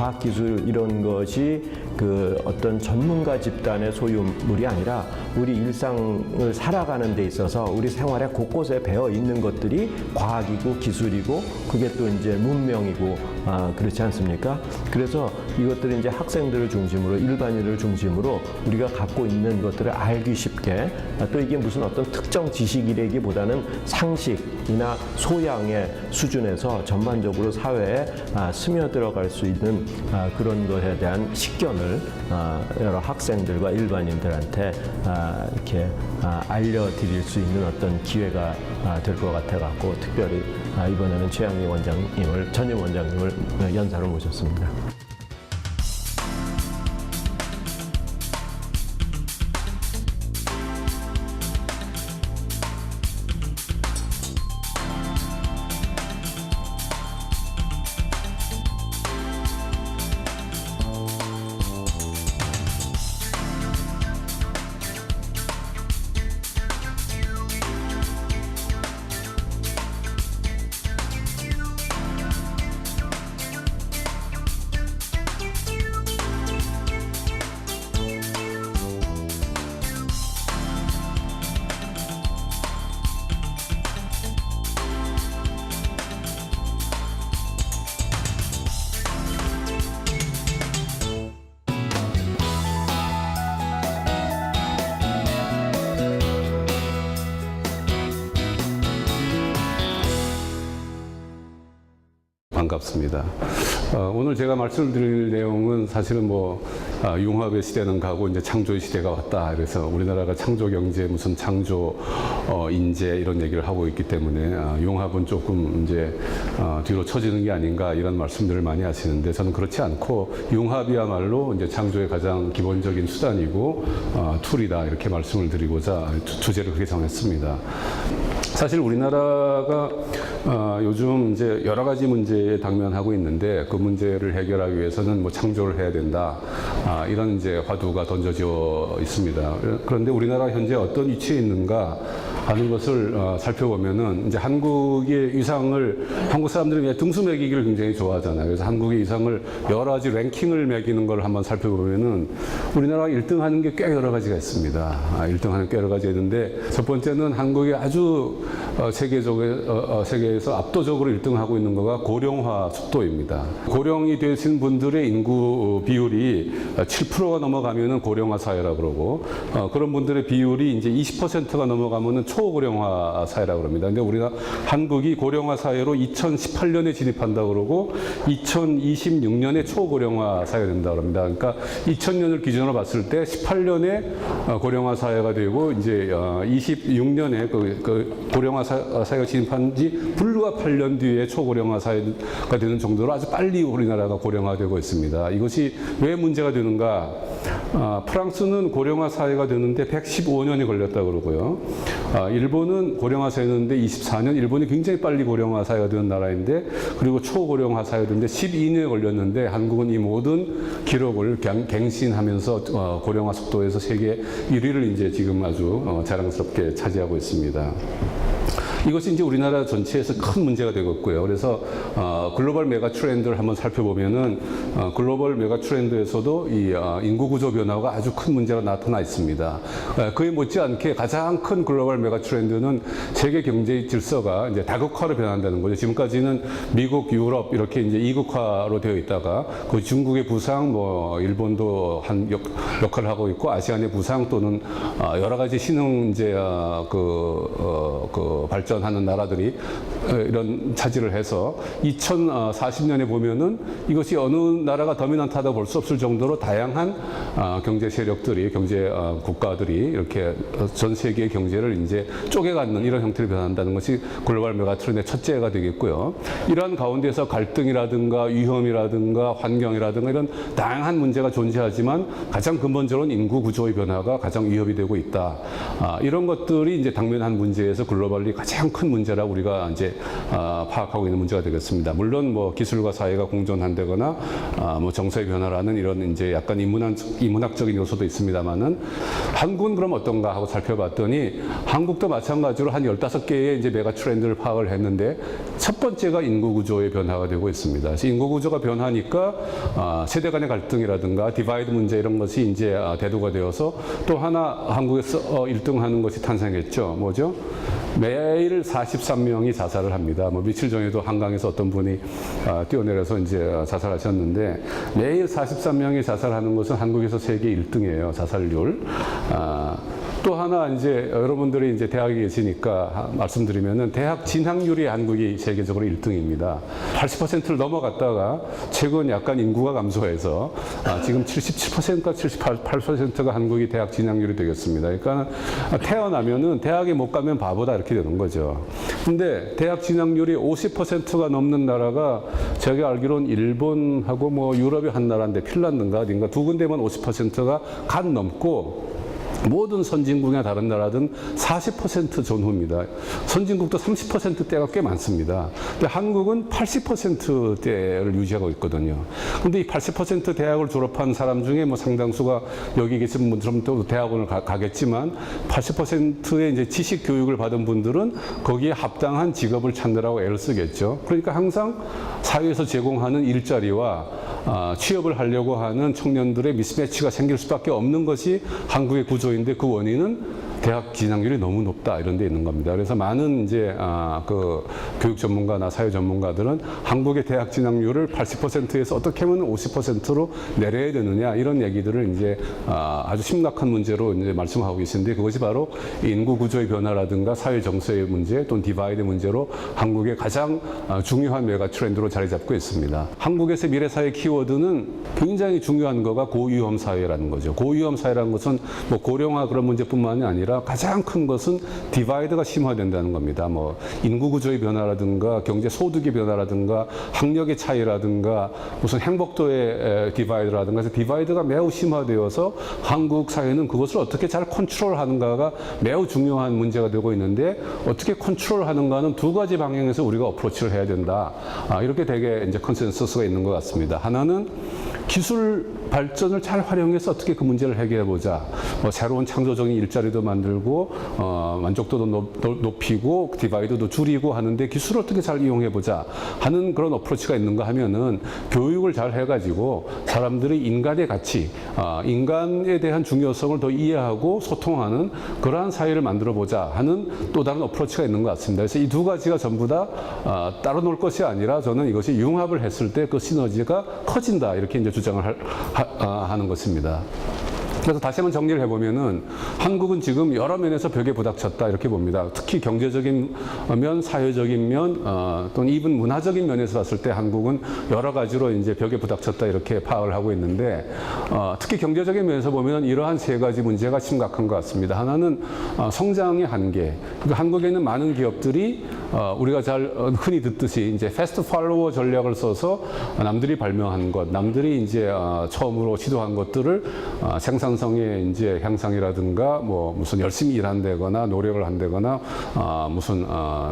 과학기술 이런 것이 그 어떤 전문가 집단의 소유물이 아니라 우리 일상을 살아가는 데 있어서 우리 생활의 곳곳에 배어 있는 것들이 과학이고 기술이고 그게 또 이제 문명이고 그렇지 않습니까? 그래서 이것들이 이제 학생들을 중심으로 일반인을 중심으로 우리가 갖고 있는 것들을 알기 쉽게 또 이게 무슨 어떤 특정 지식이라기보다는 상식이나 소양의 수준에서 전반적으로 사회에 스며들어갈 수 있는 그런 것에 대한 식견을 여러 학생들과 일반인들한테 이렇게 알려드릴 수 있는 어떤 기회가 될 것 같아갖고 특별히 이번에는 최양희 원장님을 전임 원장님을 연사로 모셨습니다. 반갑습니다. 오늘 제가 말씀드릴 내용은 사실은 융합의 시대는 가고 이제 창조의 시대가 왔다. 그래서 우리나라가 창조 경제 무슨 창조 인재 이런 얘기를 하고 있기 때문에 융합은 조금 이제 뒤로 처지는 게 아닌가 이런 말씀들을 많이 하시는데 저는 그렇지 않고 융합이야말로 이제 창조의 가장 기본적인 수단이고 툴이다 이렇게 말씀을 드리고자 주제를 그렇게 정했습니다. 사실 우리나라가 요즘 이제 여러 가지 문제에 당면하고 있는데 그 문제를 해결하기 위해서는 창조를 해야 된다. 이런 이제 화두가 던져져 있습니다. 그런데 우리나라 현재 어떤 위치에 있는가 하는 것을 살펴보면은 이제 한국의 위상을 한국 사람들이 등수 매기기를 굉장히 좋아하잖아요. 그래서 한국의 위상을 여러 가지 랭킹을 매기는 걸 한번 살펴보면은 우리나라가 1등 하는 게 꽤 여러 가지가 있습니다. 1등 하는 꽤 여러 가지 있는데 첫 번째는 한국이 아주 세계에서 압도적으로 1등하고 있는 거가 고령화 속도입니다. 고령이 되신 분들의 인구 비율이 7%가 넘어가면은 고령화 사회라고 그러고 그런 분들의 비율이 이제 20%가 넘어가면은 초고령화 사회라고 합니다. 근데 우리가 한국이 고령화 사회로 2018년에 진입한다고 그러고 2026년에 초고령화 사회가 된다고 합니다. 그러니까 2000년을 기준으로 봤을 때 18년에 고령화 사회가 되고 이제 26년에 그 고령화 사회가 진입한 지 불과 8년 뒤에 초고령화 사회가 되는 정도로 아주 빨리 우리나라가 고령화되고 있습니다. 이것이 왜 문제가 되는가? 프랑스는 고령화 사회가 되는데 115년이 걸렸다고 그러고요. 일본은 고령화 사회였는데 24년, 일본이 굉장히 빨리 고령화 사회가 되는 나라인데 그리고 초고령화 사회가 되는데 12년에 걸렸는데 한국은 이 모든 기록을 갱신하면서 고령화 속도에서 세계 1위를 이제 지금 아주 자랑스럽게 차지하고 있습니다. 이것이 이제 우리나라 전체에서 큰 문제가 되겠고요. 그래서 글로벌 메가 트렌드를 한번 살펴보면은 글로벌 메가 트렌드에서도 이 인구 구조 변화가 아주 큰 문제가 나타나 있습니다. 그에 못지않게 가장 큰 글로벌 메가 트렌드는 세계 경제 질서가 이제 다극화로 변한다는 거죠. 지금까지는 미국, 유럽 이렇게 이제 이극화로 되어 있다가 그 중국의 부상, 일본도 한 역할을 하고 있고 아시안의 부상 또는 여러 가지 신흥 이제 발전하는 나라들이 이런 차지를 해서 2040년에 보면은 이것이 어느 나라가 더미넌트하다고 볼 수 없을 정도로 다양한 경제 세력들이 국가들이 이렇게 전 세계의 경제를 이제 쪼개갖는 이런 형태로 변한다는 것이 글로벌 메가 트렌드의 첫째가 되겠고요. 이러한 가운데서 갈등이라든가 위험이라든가 환경이라든가 이런 다양한 문제가 존재하지만 가장 근본적으로는 인구 구조의 변화가 가장 위협이 되고 있다. 이런 것들이 이제 당면한 문제에서 글로벌 원리 가장 큰 문제라 우리가 이제 파악하고 있는 문제가 되겠습니다. 물론 뭐 기술과 사회가 공존한다거나 뭐 정서의 변화라는 이런 이제 약간 인문학적인 요소도 있습니다만은 한국은 그럼 어떤가 하고 살펴봤더니 한국도 마찬가지로 한 15개의 이제 메가 트렌드를 파악을 했는데 첫 번째가 인구 구조의 변화가 되고 있습니다. 그래서 인구 구조가 변하니까 세대 간의 갈등이라든가 디바이드 문제 이런 것이 이제 대두가 되어서 또 하나 한국에서 1등하는 것이 탄생했죠. 뭐죠? 매일 43명이 자살을 합니다. 뭐 며칠 전에도 한강에서 어떤 분이 뛰어내려서 이제 자살하셨는데 매일 43명이 자살하는 것은 한국에서 세계 1등이에요. 자살률. 또 하나 이제 여러분들이 이제 대학에 계시니까 말씀드리면은 대학 진학률이 한국이 세계적으로 1등입니다. 80%를 넘어갔다가 최근 약간 인구가 감소해서 지금 77%가 78%가 한국이 대학 진학률이 되겠습니다. 그러니까 태어나면은 대학에 못 가면 바보다 이렇게 되는 거죠. 근데 대학 진학률이 50%가 넘는 나라가 제가 알기로는 일본하고 뭐 유럽의 한 나라인데 핀란드인가 어딘가 두 군데만 50%가 간 넘고 모든 선진국이나 다른 나라든 40% 전후입니다. 선진국도 30%대가 꽤 많습니다. 근데 한국은 80%대를 유지하고 있거든요. 근데 이 80% 대학을 졸업한 사람 중에 뭐 상당수가 여기 계신 분들은 또 대학원을 가겠지만 80%의 이제 지식 교육을 받은 분들은 거기에 합당한 직업을 찾느라고 애를 쓰겠죠. 그러니까 항상 사회에서 제공하는 일자리와 취업을 하려고 하는 청년들의 미스매치가 생길 수밖에 없는 것이 한국의 구조인데 그 원인은 대학 진학률이 너무 높다 이런 데 있는 겁니다. 그래서 많은 이제 그 교육 전문가나 사회 전문가들은 한국의 대학 진학률을 80%에서 어떻게 하면 50%로 내려야 되느냐 이런 얘기들을 이제 아주 심각한 문제로 이제 말씀하고 계신데 그것이 바로 인구 구조의 변화라든가 사회 정서의 문제 또는 디바이드 문제로 한국의 가장 중요한 메가 트렌드로 자리 잡고 있습니다. 한국에서 미래 사회 키워드는 굉장히 중요한 거가 고위험 사회라는 거죠. 고위험 사회라는 것은 뭐 고령화 그런 문제뿐만이 아니라 가장 큰 것은 디바이드가 심화된다는 겁니다. 뭐 인구 구조의 변화라든가 경제 소득의 변화라든가 학력의 차이라든가 무슨 행복도의 디바이드라든가 해서 디바이드가 매우 심화되어서 한국 사회는 그것을 어떻게 잘 컨트롤하는가가 매우 중요한 문제가 되고 있는데 어떻게 컨트롤하는가는 두 가지 방향에서 우리가 어프로치를 해야 된다. 이렇게 되게 이제 컨센서스가 있는 것 같습니다. 하나는 기술 발전을 잘 활용해서 어떻게 그 문제를 해결해 보자. 새로운 창조적인 일자리도 만들고 만족도도 높이고 디바이드도 줄이고 하는데 기술을 어떻게 잘 이용해 보자 하는 그런 어프로치가 있는가 하면은 교육을 잘 해가지고 사람들이 인간의 가치, 인간에 대한 중요성을 더 이해하고 소통하는 그러한 사회를 만들어 보자 하는 또 다른 어프로치가 있는 것 같습니다. 그래서 이 두 가지가 전부 다 따로 놀 것이 아니라 저는 이것이 융합을 했을 때 그 시너지가 커진다 이렇게 이제 주장을 하는 것입니다. 그래서 다시 한번 정리를 해보면은 한국은 지금 여러 면에서 벽에 부닥쳤다 이렇게 봅니다. 특히 경제적인 면, 사회적인 면, 또는 이분 문화적인 면에서 봤을 때 한국은 여러 가지로 이제 벽에 부닥쳤다 이렇게 파악을 하고 있는데 특히 경제적인 면에서 보면 이러한 세 가지 문제가 심각한 것 같습니다. 하나는 성장의 한계. 그러니까 한국에는 많은 기업들이 우리가 잘 흔히 듣듯이 이제 패스트 팔로워 전략을 써서 남들이 발명한 것, 남들이 이제 처음으로 시도한 것들을 생산성의 이제 향상이라든가 뭐 무슨 열심히 일한다거나 노력을 한다거나 무슨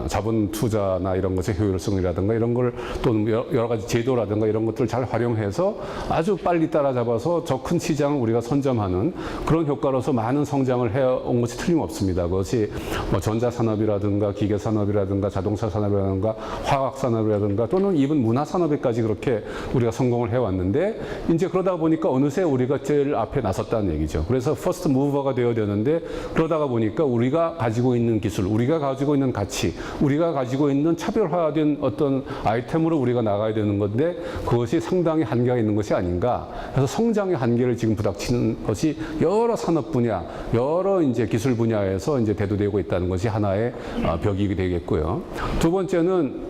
자본 투자나 이런 것의 효율성이라든가 이런 걸 또는 여러 가지 제도라든가 이런 것들을 잘 활용해서 아주 빨리 따라잡아서 저 큰 시장을 우리가 선점하는 그런 효과로서 많은 성장을 해온 것이 틀림없습니다. 그것이 뭐 전자산업이라든가 기계산업이라든가 자동차 산업이라든가 화학산업이라든가 또는 이분 문화산업에까지 그렇게 우리가 성공을 해왔는데 이제 그러다 보니까 어느새 우리가 제일 앞에 나섰다는 얘기죠. 그래서 퍼스트 무버가 되어야 되는데 그러다가 보니까 우리가 가지고 있는 기술, 우리가 가지고 있는 가치, 우리가 가지고 있는 차별화된 어떤 아이템으로 우리가 나가야 되는 건데 그것이 상당히 한계가 있는 것이 아닌가. 그래서 성장의 한계를 지금 부닥치는 것이 여러 산업 분야, 여러 이제 기술 분야에서 이제 대두되고 있다는 것이 하나의 벽이 되겠고요. 두 번째는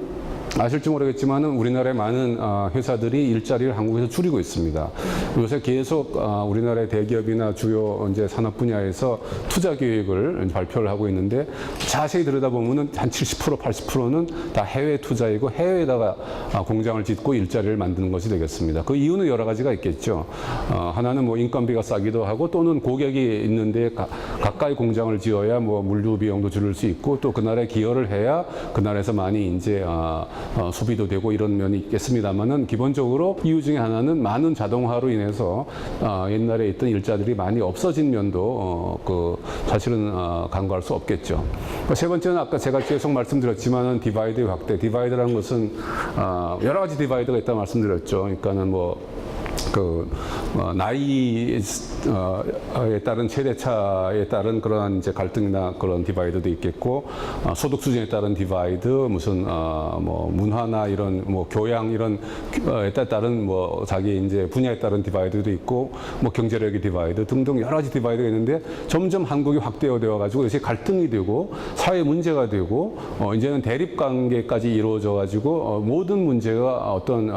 아실지 모르겠지만은 우리나라의 많은 회사들이 일자리를 한국에서 줄이고 있습니다. 요새 계속 우리나라의 대기업이나 주요 이제 산업 분야에서 투자 계획을 발표를 하고 있는데 자세히 들여다보면은 한 70%, 80%는 다 해외 투자이고 해외에다가 공장을 짓고 일자리를 만드는 것이 되겠습니다. 그 이유는 여러 가지가 있겠죠. 하나는 뭐 인건비가 싸기도 하고 또는 고객이 있는데 가까이 공장을 지어야 뭐 물류 비용도 줄일 수 있고 또 그날에 기여를 해야 그날에서 많이 이제 소비도 되고 이런 면이 있겠습니다만은 기본적으로 이유 중에 하나는 많은 자동화로 인해서 옛날에 있던 일자들이 많이 없어진 면도 사실은 간과할 수 없겠죠. 세 번째는 아까 제가 계속 말씀드렸지만은 디바이드의 확대. 디바이드라는 것은 여러 가지 디바이드가 있다 말씀드렸죠. 그러니까는 나이에 따른 최대차에 따른 그러한 이제 갈등이나 그런 디바이드도 있겠고, 소득 수준에 따른 디바이드, 무슨 문화나 이런 교양 이런에 따른 자기 이제 분야에 따른 디바이드도 있고, 경제력의 디바이드 등등 여러 가지 디바이드가 있는데 점점 한국이 확대되어 가지고 이것이 갈등이 되고 사회 문제가 되고 이제는 대립 관계까지 이루어져 가지고 모든 문제가 어떤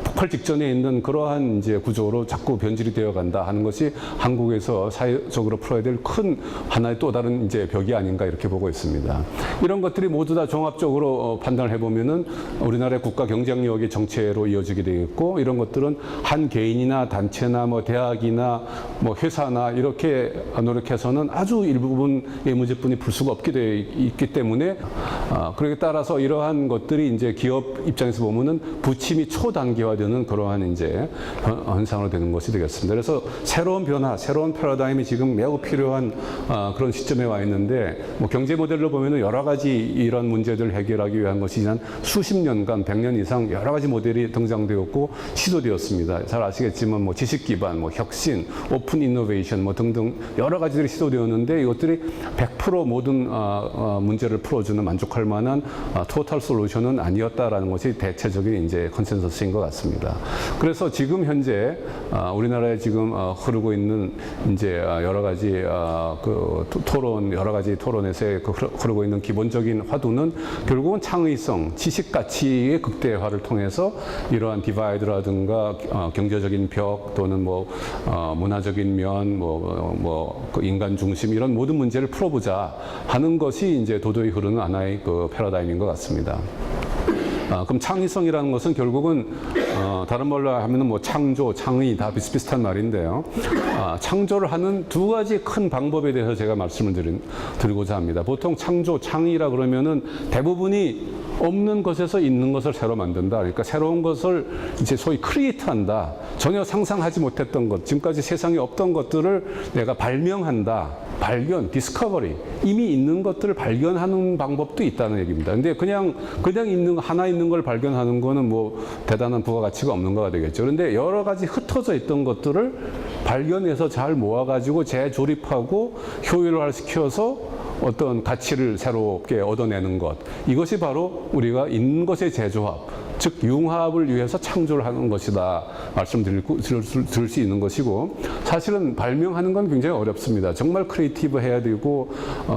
폭발 직전에 있는 그러한 이제 구조로 자꾸 변질이 되어 간다 하는 것이 한국에서 사회적으로 풀어야 될 큰 하나의 또 다른 이제 벽이 아닌가 이렇게 보고 있습니다. 이런 것들이 모두 다 종합적으로 판단을 해보면은 우리나라의 국가 경쟁력의 정체로 이어지게 되겠고, 이런 것들은 한 개인이나 단체나 대학이나 회사나 이렇게 노력해서는 아주 일부분의 문제뿐이 풀 수가 없게 되어 있기 때문에 그렇게 따라서 이러한 것들이 이제 기업 입장에서 보면은 부침이 초단기화되는 그러한 이제 현상으로 되는 것이 되겠습니다. 그래서 새로운 변화, 새로운 패러다임이 지금 매우 필요한 그런 시점에 와 있는데, 경제 모델로 보면은 여러 가지 이런 문제들을 해결하기 위한 것이 지난 수십 년간, 100년 이상 여러 가지 모델이 등장되었고 시도되었습니다. 잘 아시겠지만 지식 기반, 혁신, 오픈 이노베이션 등등 여러 가지들이 시도되었는데 이것들이 100% 모든 문제를 풀어주는 만족할 만한 토탈 솔루션은 아니었다라는 것이 대체적인 이제 컨센서스인 것 같습니다. 그래서 지금 현재 우리나라에 지금 흐르고 있는 이제 여러 가지 여러 가지 토론에서 흐르고 있는 기본적인 화두는 결국은 창의성, 지식 가치의 극대화를 통해서 이러한 디바이드라든가 경제적인 벽 또는 문화적인 면, 인간 중심 이런 모든 문제를 풀어보자 하는 것이 이제 도저히 흐르는 하나의 패러다임인 것 같습니다. 그럼 창의성이라는 것은 결국은 다른 말로 하면은 창조, 창의 다 비슷비슷한 말인데요. 창조를 하는 두 가지 큰 방법에 대해서 제가 말씀을 드리고자 합니다. 보통 창조, 창의라 그러면은 대부분이 없는 것에서 있는 것을 새로 만든다. 그러니까 새로운 것을 이제 소위 크리에이트한다. 전혀 상상하지 못했던 것, 지금까지 세상에 없던 것들을 내가 발명한다. 발견, 디스커버리. 이미 있는 것들을 발견하는 방법도 있다는 얘기입니다. 근데 그냥 하나 있는 걸 발견하는 거는 대단한 부가가치가 없는 거가 되겠죠. 그런데 여러 가지 흩어져 있던 것들을 발견해서 잘 모아가지고 재조립하고 효율화시켜서 어떤 가치를 새롭게 얻어내는 것, 이것이 바로 우리가 있는 것의 재조합, 즉 융합을 위해서 창조를 하는 것이다 말씀드릴 수 있는 것이고, 사실은 발명하는 건 굉장히 어렵습니다. 정말 크리에이티브 해야 되고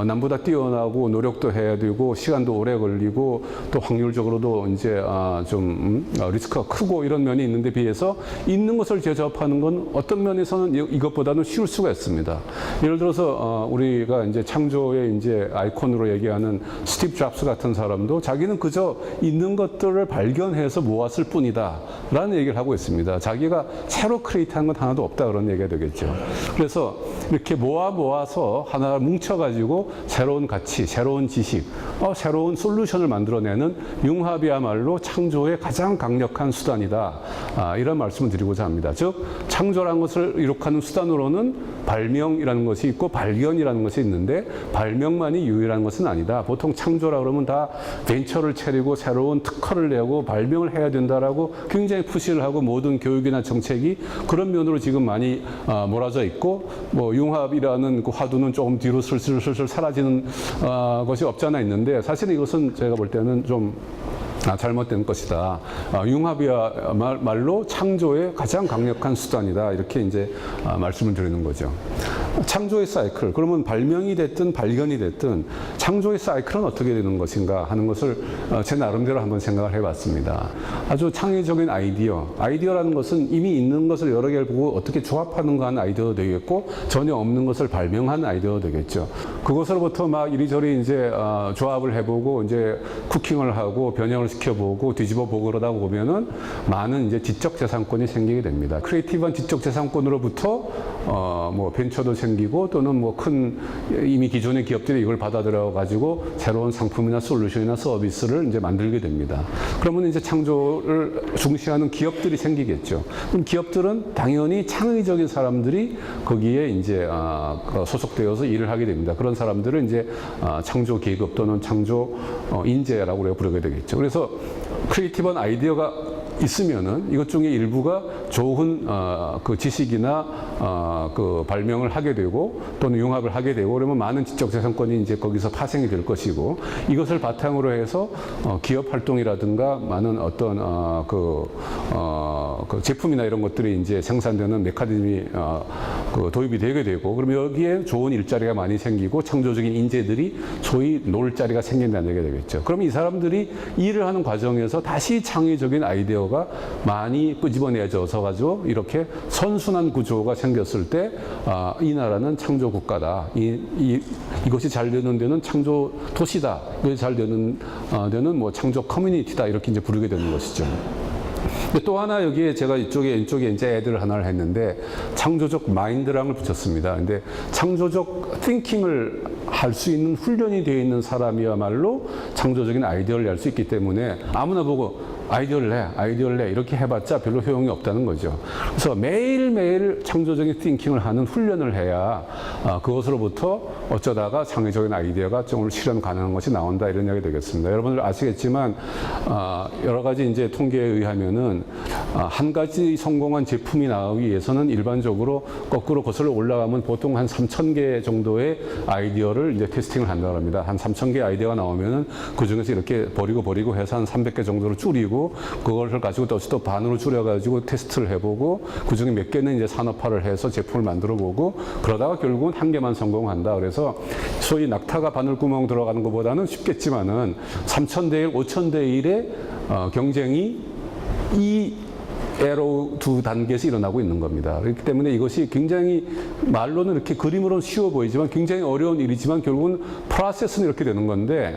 남보다 뛰어나고 노력도 해야 되고 시간도 오래 걸리고 또 확률적으로도 이제 좀 리스크가 크고 이런 면이 있는데 비해서 있는 것을 재조합하는 건 어떤 면에서는 이것보다는 쉬울 수가 있습니다. 예를 들어서 우리가 이제 창조의 이제 아이콘으로 얘기하는 스티브 잡스 같은 사람도 자기는 그저 있는 것들을 발견해서 모았을 뿐이다 라는 얘기를 하고 있습니다. 자기가 새로 크리에이트한 건 하나도 없다 그런 얘기가 되겠죠. 그래서 이렇게 모아서 하나 뭉쳐가지고 새로운 가치, 새로운 지식, 새로운 솔루션을 만들어내는 융합이야말로 창조의 가장 강력한 수단이다. 이런 말씀을 드리고자 합니다. 즉 창조라는 것을 이룩하는 수단으로는 발명이라는 것이 있고 발견이라는 것이 있는데 발명만이 유일한 것은 아니다. 보통 창조라 그러면 다 벤처를 차리고 새로운 특허를 내고 발명을 해야 된다라고 굉장히 푸시를 하고 모든 교육이나 정책이 그런 면으로 지금 많이 몰아져 있고 융합이라는 그 화두는 조금 뒤로 슬슬 사라지는 것이 없지 않아 있는데 사실은 이것은 제가 볼 때는 좀 잘못된 것이다. 융합이야말로 창조의 가장 강력한 수단이다. 이렇게 이제 말씀을 드리는 거죠. 창조의 사이클. 그러면 발명이 됐든 발견이 됐든 창조의 사이클은 어떻게 되는 것인가 하는 것을 제 나름대로 한번 생각을 해봤습니다. 아주 창의적인 아이디어라는 것은 이미 있는 것을 여러 개를 보고 어떻게 조합하는가 하는 아이디어도 되겠고 전혀 없는 것을 발명한 아이디어도 되겠죠. 그것으로부터 막 이리저리 이제 조합을 해보고 이제 쿠킹을 하고 변형을 시켜보고 뒤집어보고 그러다 보면은 많은 이제 지적 재산권이 생기게 됩니다. 크리에이티브한 지적 재산권으로부터 벤처도 생기고 또는 뭐 큰 이미 기존의 기업들이 이걸 받아들여 가지고 새로운 상품이나 솔루션이나 서비스를 이제 만들게 됩니다. 그러면 이제 창조를 중시하는 기업들이 생기겠죠. 그럼 기업들은 당연히 창의적인 사람들이 거기에 이제 소속되어서 일을 하게 됩니다. 그런 사람들을 이제 창조 계급 또는 창조 인재라고 우리가 부르게 되겠죠. 그래서 크리에이티브한 아이디어가 있으면은 이것 중에 일부가 좋은 그 지식이나 그 발명을 하게 되고 또는 융합을 하게 되고 그러면 많은 지적재산권이 이제 거기서 파생이 될 것이고 이것을 바탕으로 해서 기업 활동이라든가 많은 어떤 그 제품이나 이런 것들이 이제 생산되는 메커니즘이 그 도입이 되게 되고 그러면 여기에 좋은 일자리가 많이 생기고 창조적인 인재들이 소위 놀 자리가 생긴다는 얘기가 되겠죠. 그러면 이 사람들이 일을 하는 과정에서 다시 창의적인 아이디어가 많이 끄집어내져서 가지고 이렇게 선순환 구조가 생겼을 때 이 나라는 창조 국가다. 이것이 잘 되는 데는 창조 도시다. 이것이 잘 되는 데는 뭐 창조 커뮤니티다. 이렇게 이제 부르게 되는 것이죠. 또 하나 여기에 제가 왼쪽에 이제 애들 하나를 했는데 창조적 마인드랑을 붙였습니다. 근데 창조적 띵킹을 할 수 있는 훈련이 되어 있는 사람이야말로 창조적인 아이디어를 낼 수 있기 때문에 아무나 보고 아이디어를 내 이렇게 해봤자 별로 효용이 없다는 거죠. 그래서 매일매일 창조적인 띵킹을 하는 훈련을 해야 그것으로부터 어쩌다가 창의적인 아이디어가 좀 실현 가능한 것이 나온다 이런 이야기 되겠습니다. 여러분들 아시겠지만 여러 가지 이제 통계에 의하면은 한 가지 성공한 제품이 나오기 위해서는 일반적으로 거꾸로 거슬러 올라가면 보통 한 3,000개 정도의 아이디어를 이제 테스팅을 한다고 합니다. 한 3,000개 아이디어가 나오면은 그 중에서 이렇게 버리고 해서 한 300개 정도로 줄이고 그걸 가지고 또 반으로 줄여가지고 테스트를 해보고 그 중에 몇 개는 이제 산업화를 해서 제품을 만들어 보고 그러다가 결국은 한 개만 성공한다. 그래서 소위 낙타가 바늘구멍 들어가는 것보다는 쉽겠지만은 3,000대 1, 5,000대 1의 경쟁이 이 에로 두 단계에서 일어나고 있는 겁니다. 그렇기 때문에 이것이 굉장히 말로는 이렇게 그림으로는 쉬워 보이지만 굉장히 어려운 일이지만 결국은 프로세스는 이렇게 되는 건데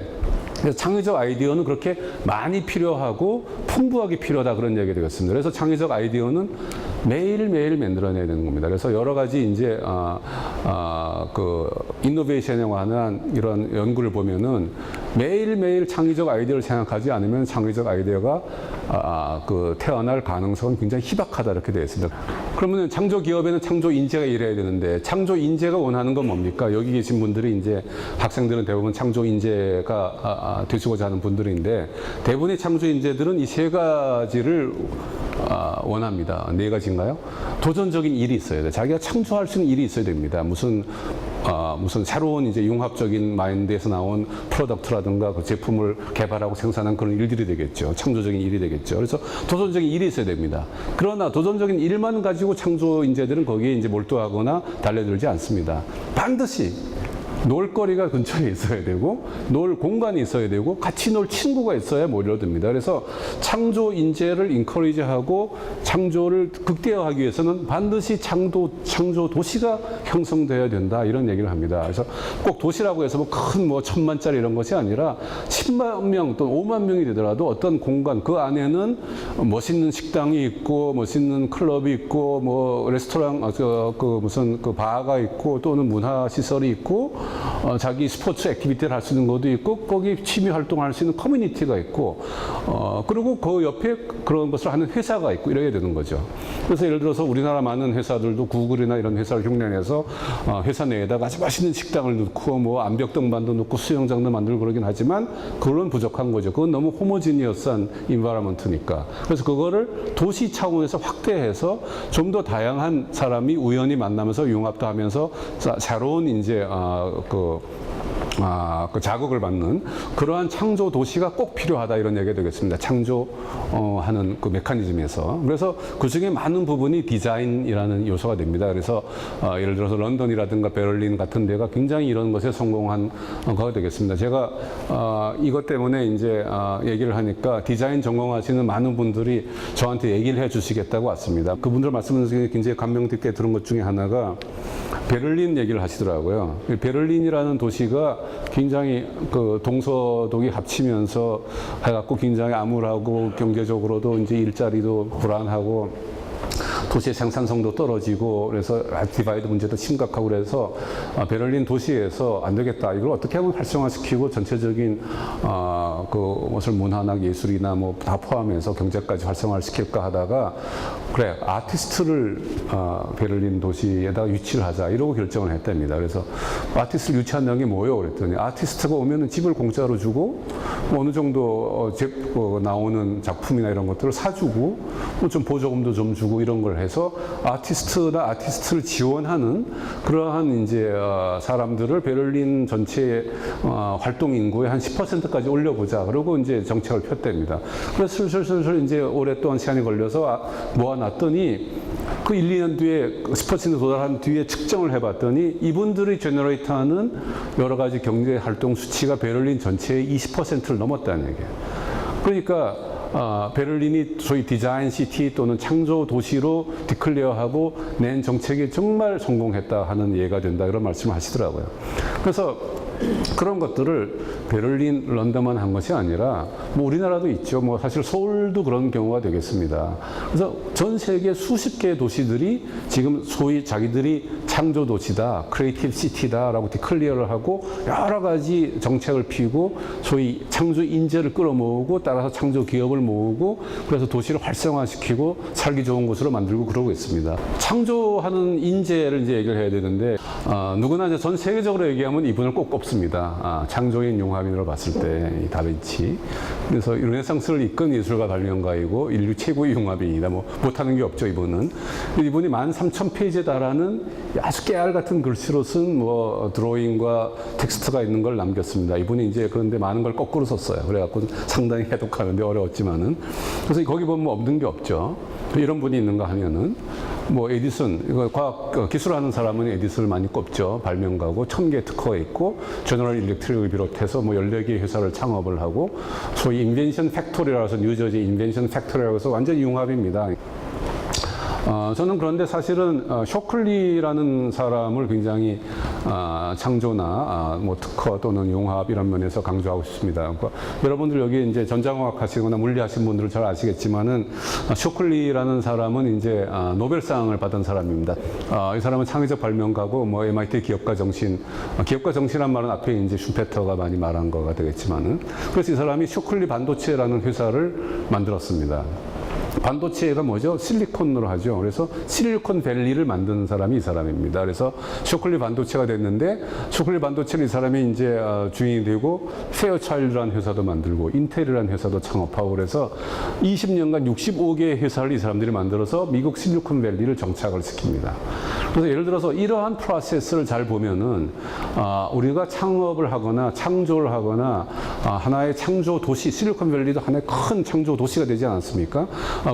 그래서 창의적 아이디어는 그렇게 많이 필요하고 풍부하게 필요하다 그런 얘기가 되겠습니다. 그래서 창의적 아이디어는 매일매일 만들어내야 되는 겁니다. 그래서 여러 가지 이제 그 인노베이션에 관한 이런 연구를 보면은 매일매일 창의적 아이디어를 생각하지 않으면 창의적 아이디어가 그 태어날 가능성은 굉장히 희박하다 이렇게 되어 있습니다. 그러면 창조 기업에는 창조 인재가 일해야 되는데 창조 인재가 원하는 건 뭡니까? 여기 계신 분들이 이제 학생들은 대부분 창조 인재가 되시고자 하는 분들인데 대부분의 창조 인재들은 이 세 가지를 원합니다. 네 가지인가요? 도전적인 일이 있어야 돼. 자기가 창조할 수 있는 일이 있어야 됩니다. 무슨 새로운 이제 융합적인 마인드에서 나온 프로덕트라든가 그 제품을 개발하고 생산한 그런 일들이 되겠죠. 창조적인 일이 되겠죠. 그래서 도전적인 일이 있어야 됩니다. 그러나 도전적인 일만 가지고 창조 인재들은 거기에 이제 몰두하거나 달려들지 않습니다. 반드시 놀거리가 근처에 있어야 되고 놀 공간이 있어야 되고 같이 놀 친구가 있어야 몰려듭니다. 그래서 창조 인재를 인커리지하고 창조를 극대화하기 위해서는 반드시 창조 도시가 형성되어야 된다 이런 얘기를 합니다. 그래서 꼭 도시라고 해서 큰 1,000만짜리 이런 것이 아니라 10만 명 또는 5만 명이 되더라도 어떤 공간 그 안에는 멋있는 식당이 있고 멋있는 클럽이 있고 뭐 레스토랑 무슨 그 바가 있고 또는 문화 시설이 있고 자기 스포츠 액티비티를 할 수 있는 것도 있고 거기 취미 활동을 할 수 있는 커뮤니티가 있고 그리고 그 옆에 그런 것을 하는 회사가 있고 이래야 되는 거죠. 그래서 예를 들어서 우리나라 많은 회사들도 구글이나 이런 회사를 흉내내서 회사 내에다가 아주 맛있는 식당을 넣고 뭐 암벽등반도 넣고 수영장도 만들고 그러긴 하지만 그건 부족한 거죠. 그건 너무 호모지니어스한 인바라먼트니까. 그래서 그거를 도시 차원에서 확대해서 좀 더 다양한 사람이 우연히 만나면서 융합도 하면서 새로운 이제 그 자극을 받는 그러한 창조 도시가 꼭 필요하다 이런 얘기가 되겠습니다. 창조하는 그 메커니즘에서. 그래서 그 중에 많은 부분이 디자인이라는 요소가 됩니다. 그래서 예를 들어서 런던이라든가 베를린 같은 데가 굉장히 이런 것에 성공한 거가 되겠습니다. 제가 이것 때문에 이제 얘기를 하니까 디자인 전공하시는 많은 분들이 저한테 얘기를 해 주시겠다고 왔습니다. 그분들 말씀 중에 굉장히 감명 깊게 들은 것 중에 하나가 베를린 얘기를 하시더라고요. 베를린이라는 도시가 굉장히 그 동서독이 합치면서 해갖고 굉장히 암울하고 경제적으로도 이제 일자리도 불안하고 도시의 생산성도 떨어지고 그래서 디바이드 문제도 심각하고 그래서 베를린 도시에서 안 되겠다. 이걸 어떻게 하면 활성화시키고 전체적인 그 무슨 문화나 예술이나 뭐 다 포함해서 경제까지 활성화를 시킬까 하다가 그래 아티스트를 베를린 도시에다가 유치를 하자 이러고 결정을 했답니다. 그래서 아티스트를 유치한다는 게 뭐예요? 그랬더니 아티스트가 오면은 집을 공짜로 주고 뭐 어느 정도 나오는 작품이나 이런 것들을 사주고 뭐 좀 보조금도 좀 주고 이런 걸 해서 아티스트를 지원하는 그러한 이제 사람들을 베를린 전체 활동 인구의 한 10%까지 올려보자. 그러고 이제 정책을 폈답니다. 그래서 슬슬 이제 오랫동안 시간이 걸려서 모아놨더니 그 1, 2년 뒤에 10% 도달한 뒤에 측정을 해봤더니 이분들이 제너레이트하는 여러 가지 경제 활동 수치가 베를린 전체의 20%를 넘었다는 얘기예요. 그러니까 베를린이 소위 디자인 시티 또는 창조 도시로 디클레어하고 낸 정책이 정말 성공했다 하는 예가 된다 이런 말씀을 하시더라고요. 그래서 그런 것들을 베를린, 런던만 한 것이 아니라 뭐 우리나라도 있죠. 뭐 사실 서울도 그런 경우가 되겠습니다. 그래서 전 세계 수십 개의 도시들이 지금 소위 자기들이 창조 도시다, 크리에이티브 시티다라고 디클리어를 하고 여러 가지 정책을 피고 소위 창조 인재를 끌어모으고 따라서 창조 기업을 모으고 그래서 도시를 활성화시키고 살기 좋은 곳으로 만들고 그러고 있습니다. 창조하는 인재를 이제 얘기를 해야 되는데 누구나 이제 전 세계적으로 얘기하면 이분을 꼭 꼽습니다. 창조인 융합인으로 봤을 때 이 다빈치. 그래서 르네상스를 이끈 예술가 발명가이고 인류 최고의 융합인이다. 뭐 못하는 게 없죠 이분은. 이분이 13,000페이지에 달하는 아주 깨알 같은 글씨로 쓴 뭐 드로잉과 텍스트가 있는 걸 남겼습니다. 이분이 이제 그런데 많은 걸 거꾸로 썼어요. 그래갖고 상당히 해독하는데 어려웠지만은. 그래서 거기 보면 뭐 없는 게 없죠. 이런 분이 있는가 하면은 뭐 에디슨, 이거 과학 기술하는 사람은 에디슨을 많이 꼽죠. 발명가고 1000개 특허가 있고 제너럴 일렉트릭을 비롯해서 뭐 14개의 회사를 창업을 하고 소위 인벤션 팩토리라고 해서 뉴저지 인벤션 팩토리라고 해서 완전 융합입니다. 저는 그런데 사실은 쇼클리라는 사람을 굉장히 창조나 뭐 특허 또는 융합 이런 면에서 강조하고 싶습니다. 그러니까 여러분들 여기 이제 전자공학 하시거나 물리 하신 분들은 잘 아시겠지만은 쇼클리라는 사람은 이제 노벨상을 받은 사람입니다. 이 사람은 창의적 발명가고 뭐 MIT 기업가 정신이란 말은 앞에 이제 슈페터가 많이 말한 거가 되겠지만은 그래서 이 사람이 쇼클리 반도체라는 회사를 만들었습니다. 반도체가 뭐죠? 실리콘으로 하죠. 그래서 실리콘밸리를 만드는 사람이 이 사람입니다. 그래서 쇼클리 반도체가 됐는데 쇼클리 반도체는 이 사람이 이제 주인이 되고 페어차일드라는 회사도 만들고 인텔이라는 회사도 창업하고 그래서 20년간 65개의 회사를 이 사람들이 만들어서 미국 실리콘밸리를 정착을 시킵니다. 그래서 예를 들어서 이러한 프로세스를 잘 보면은 우리가 창업을 하거나 창조를 하거나 하나의 창조 도시, 실리콘밸리도 하나의 큰 창조 도시가 되지 않았습니까?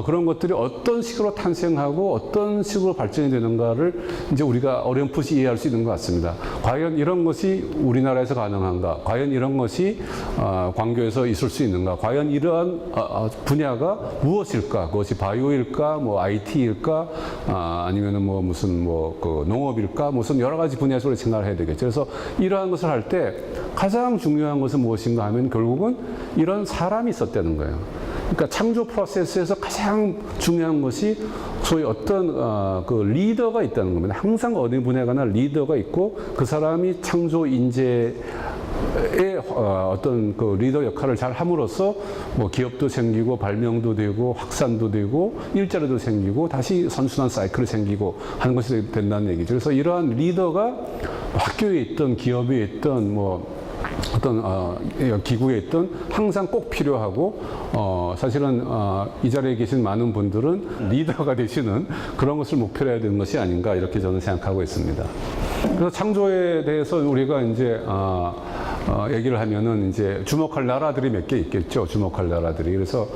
그런 것들이 어떤 식으로 탄생하고 어떤 식으로 발전이 되는가를 이제 우리가 어렴풋이 이해할 수 있는 것 같습니다. 과연 이런 것이 우리나라에서 가능한가? 과연 이런 것이 광교에서 있을 수 있는가? 과연 이러한 분야가 무엇일까? 그것이 바이오일까? 뭐 IT일까? 아니면은 뭐 무슨 그 농업일까? 무슨 여러 가지 분야에서 생각을 해야 되겠죠. 그래서 이러한 것을 할 때 가장 중요한 것은 무엇인가 하면 결국은 이런 사람이 있었다는 거예요. 그러니까 창조 프로세스에서 가장 중요한 것이 소위 어떤 그 리더가 있다는 겁니다. 항상 어느 분야에 가나 리더가 있고 그 사람이 창조 인재의 어떤 그 리더 역할을 잘 함으로써 뭐 기업도 생기고 발명도 되고 확산도 되고 일자리도 생기고 다시 선순환 사이클이 생기고 하는 것이 된다는 얘기죠. 그래서 이러한 리더가 학교에 있던 기업에 있던 뭐 어떤 기구에 있던 항상 꼭 필요하고 사실은 이 자리에 계신 많은 분들은 리더가 되시는 그런 것을 목표로 해야 되는 것이 아닌가 이렇게 저는 생각하고 있습니다. 그래서 창조에 대해서 우리가 이제 얘기를 하면은 이제 주목할 나라들이 몇 개 있겠죠. 주목할 나라들이. 그래서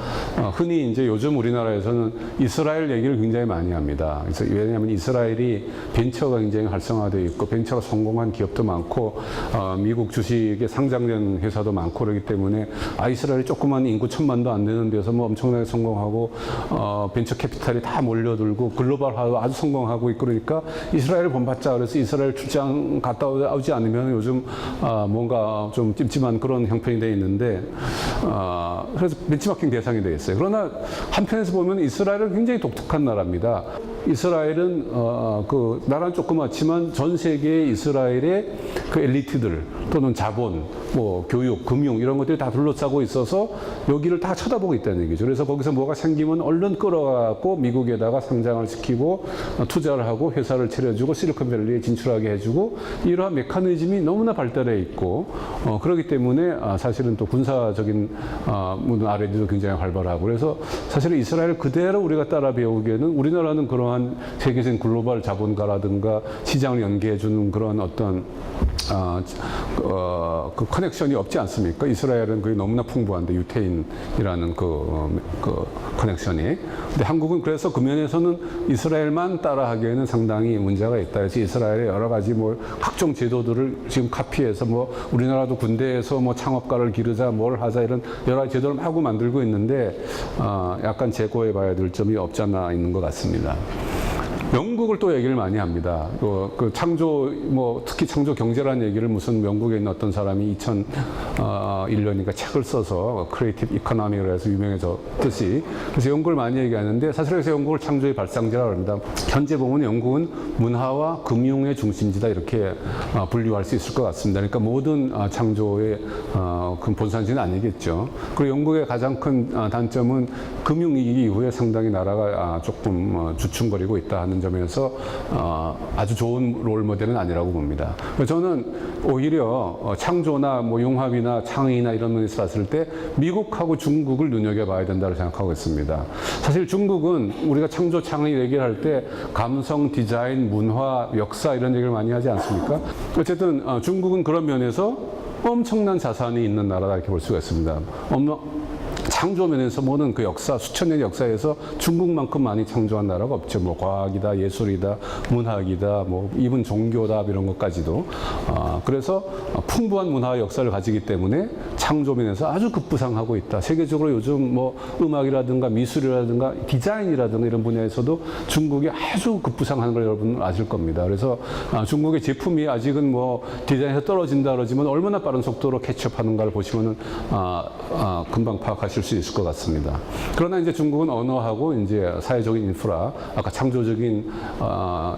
흔히 이제 요즘 우리나라에서는 이스라엘 얘기를 굉장히 많이 합니다. 그래서 왜냐하면 이스라엘이 벤처가 굉장히 활성화되어 있고 벤처가 성공한 기업도 많고 미국 주식에 상장된 회사도 많고 그렇기 때문에 이스라엘이 조그만 인구 1000만도 안 되는 데서 뭐 엄청나게 성공하고 벤처 캐피탈이 다 몰려들고 글로벌화도 아주 성공하고 있고 그러니까 이스라엘을 본받자 그래서 이스라엘 출장 갔다 오지 않으면 요즘 뭔가 좀 찜찜한 그런 형편이 되어 있는데 그래서 벤치마킹 대상이 되어 있어요. 그러나 한편에서 보면 이스라엘은 굉장히 독특한 나라입니다. 이스라엘은 그 나라는 조그맣지만 전 세계의 이스라엘의 그 엘리트들 또는 자본, 뭐 교육, 금융 이런 것들이 다 둘러싸고 있어서 여기를 다 쳐다보고 있다는 얘기죠. 그래서 거기서 뭐가 생기면 얼른 끌어가고 미국에다가 상장을 시키고 투자를 하고 회사를 차려주고 실리콘밸리에 진출하게 해주고 이러한 메커니즘이 너무나 발달해 있고 그렇기 때문에 사실은 또 군사적인 R&D도 굉장히 활발하고 그래서 사실은 이스라엘 그대로 우리가 따라 배우기에는 우리나라는 그러한 세계적인 글로벌 자본가라든가 시장을 연계해주는 그런 어떤 그 커넥션이 없지 않습니까? 이스라엘은 그게 너무나 풍부한데 유태인이라는 그 커넥션이. 근데 한국은 그래서 그 면에서는 이스라엘만 따라하기에는 상당히 문제가 있다. 그래서 이스라엘의 여러 가지 뭐 각종 제도들을 지금 카피해서 뭐 우리나라도 군대에서 뭐 창업가를 기르자 뭘 하자 이런 여러 가지 제도를 하고 만들고 있는데 약간 재고해 봐야 될 점이 없지 않아 있는 것 같습니다. 영국을 또 얘기를 많이 합니다. 그 창조, 뭐 특히 창조 경제라는 얘기를 무슨 영국에 있는 어떤 사람이 2001년이니까 책을 써서 크리에이티브 이코노미로 해서 유명해졌듯이 그래서 영국을 많이 얘기하는데 사실 그래서 영국을 창조의 발상지라고 합니다. 현재 보면 영국은 문화와 금융의 중심지다 이렇게 분류할 수 있을 것 같습니다. 그러니까 모든 창조의 그 본산지는 아니겠죠. 그리고 영국의 가장 큰 단점은 금융위기 이후에 상당히 나라가 조금 주춤거리고 있다 하는 점에서 아주 좋은 롤 모델은 아니라고 봅니다. 저는 오히려 창조나 뭐 융합이나 창의나 이런 면에서 봤을 때 미국하고 중국을 눈여겨봐야 된다고 생각하고 있습니다. 사실 중국은 우리가 창조 창의 얘기를 할 때 감성, 디자인, 문화, 역사 이런 얘기를 많이 하지 않습니까? 어쨌든 중국은 그런 면에서 엄청난 자산이 있는 나라다 이렇게 볼 수가 있습니다. 창조 면에서 보는 그 역사, 수천 년의 역사에서 중국만큼 많이 창조한 나라가 없죠. 뭐 과학이다, 예술이다, 문학이다, 뭐 이분 종교다 이런 것까지도. 그래서 풍부한 문화와 역사를 가지기 때문에 창조 면에서 아주 급부상하고 있다. 세계적으로 요즘 뭐 음악이라든가 미술이라든가 디자인이라든가 이런 분야에서도 중국이 아주 급부상하는 걸 여러분 아실 겁니다. 그래서 중국의 제품이 아직은 뭐 디자인에서 떨어진다 그러지만 얼마나 빠른 속도로 캐치업하는가를 보시면은 금방 파악하실 수 있을 것 같습니다. 그러나 이제 중국은 언어하고 이제 사회적인 인프라, 아까 창조적인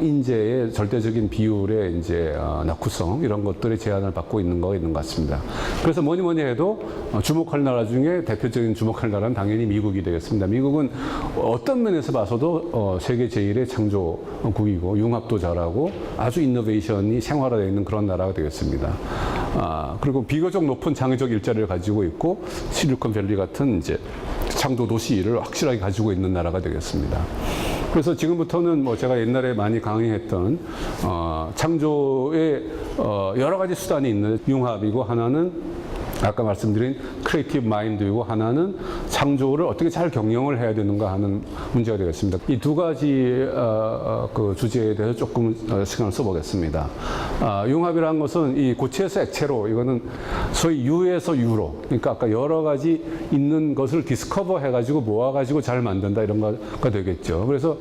인재의 절대적인 비율의 이제 낙후성 이런 것들의 제한을 받고 있는 것 같습니다. 그래서 뭐니 해도 주목할 나라 중에 대표적인 주목할 나라는 당연히 미국이 되겠습니다. 미국은 어떤 면에서 봐서도 세계 제1의 창조국이고 융합도 잘하고 아주 이노베이션이 생활화되어 있는 그런 나라가 되겠습니다. 그리고 비교적 높은 창의적 일자리를 가지고 있고 실리콘밸리 같은 이제 창조 도시를 확실하게 가지고 있는 나라가 되겠습니다. 그래서 지금부터는 뭐 제가 옛날에 많이 강의했던 창조의 여러 가지 수단이 있는 융합이고 하나는 아까 말씀드린 크리에이티브 마인드이고 하나는 창조를 어떻게 잘 경영을 해야 되는가 하는 문제가 되겠습니다. 이 두 가지 그 주제에 대해서 조금 시간을 써보겠습니다. 융합이라는 것은 이 고체에서 액체로 이거는 소위 유에서 유로 그러니까 아까 여러 가지 있는 것을 디스커버 해가지고 모아가지고 잘 만든다 이런 거가 되겠죠. 그래서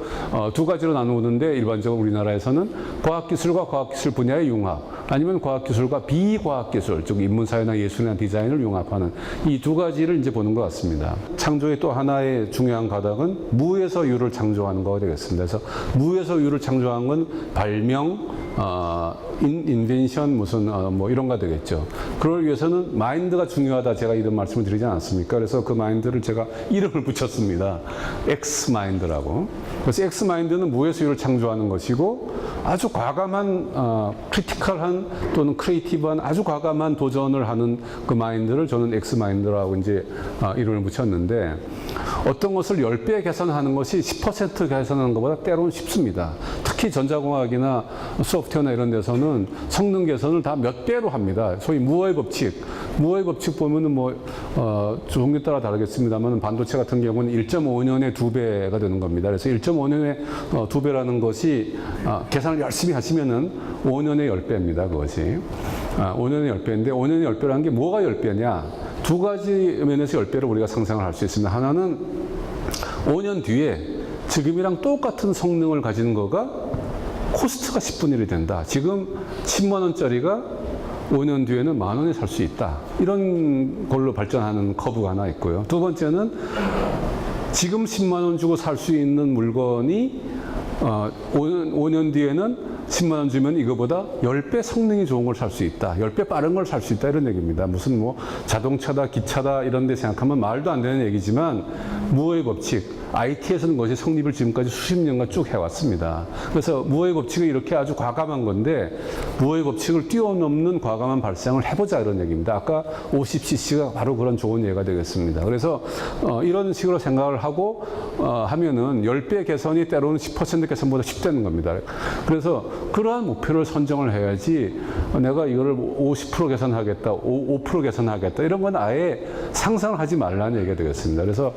두 가지로 나누는데 일반적으로 우리나라에서는 과학기술과 과학기술 분야의 융합 아니면 과학기술과 비과학기술 즉 인문사회나 예술이나 디자인을 융합하는 이 두 가지를 이제 보는 것 같습니다. 창조의 또 하나의 중요한 가닥은 무에서 유를 창조하는 거가 되겠습니다. 그래서 무에서 유를 창조한 건 발명, 인벤션 무슨 뭐 이런 거 되겠죠. 그걸 위해서는 마인드가 중요하다 제가 이런 말씀을 드리지 않았습니까? 그래서 그 마인드를 제가 이름을 붙였습니다. X 마인드라고. 그래서 X 마인드는 무에서 유를 창조하는 것이고 아주 과감한 크리티컬한 또는 크리에이티브한 아주 과감한 도전을 하는 그 마인드를 저는 X 마인드라고 이제 이름을 붙였는데 어떤 것을 10배 개선하는 것이 10% 개선하는 것보다 때로는 쉽습니다. 특히 전자공학이나 소프트웨어나 이런 데서는 성능 개선을 다 몇 배로 합니다. 소위 무어의 법칙. 무어의 법칙 보면은 뭐, 종류 따라 다르겠습니다만 반도체 같은 경우는 1.5년에 2배가 되는 겁니다. 그래서 1.5년에 2배라는 것이 계산을 열심히 하시면은 5년에 10배입니다. 그것이. 5년에 10배인데 5년에 10배라는 게 뭐가 10배냐? 두 가지 면에서 10배로 우리가 상상을 할 수 있습니다. 하나는 5년 뒤에 지금이랑 똑같은 성능을 가지는 거가 코스트가 10분의 1이 된다. 지금 10만 원짜리가 5년 뒤에는 만 원에 살 수 있다. 이런 걸로 발전하는 커브가 하나 있고요. 두 번째는 지금 10만 원 주고 살 수 있는 물건이 5년 뒤에는 10만 원 주면 이거보다 10배 성능이 좋은 걸 살 수 있다. 10배 빠른 걸 살 수 있다. 이런 얘기입니다. 무슨 뭐 자동차다, 기차다 이런 데 생각하면 말도 안 되는 얘기지만 무어의 법칙, IT에서는 것이 성립을 지금까지 수십 년간 쭉 해왔습니다. 그래서 무어의 법칙이 이렇게 아주 과감한 건데 무어의 법칙을 뛰어넘는 과감한 발상을 해보자 이런 얘기입니다. 아까 50cc가 바로 그런 좋은 예가 되겠습니다. 그래서 이런 식으로 생각을 하고 하면은 10배 개선이 때로는 10% 개선보다 쉽다는 겁니다. 그래서 그러한 목표를 선정을 해야지 내가 이거를 50% 개선하겠다, 5% 개선하겠다 이런 건 아예 상상을 하지 말라는 얘기가 되겠습니다. 그래서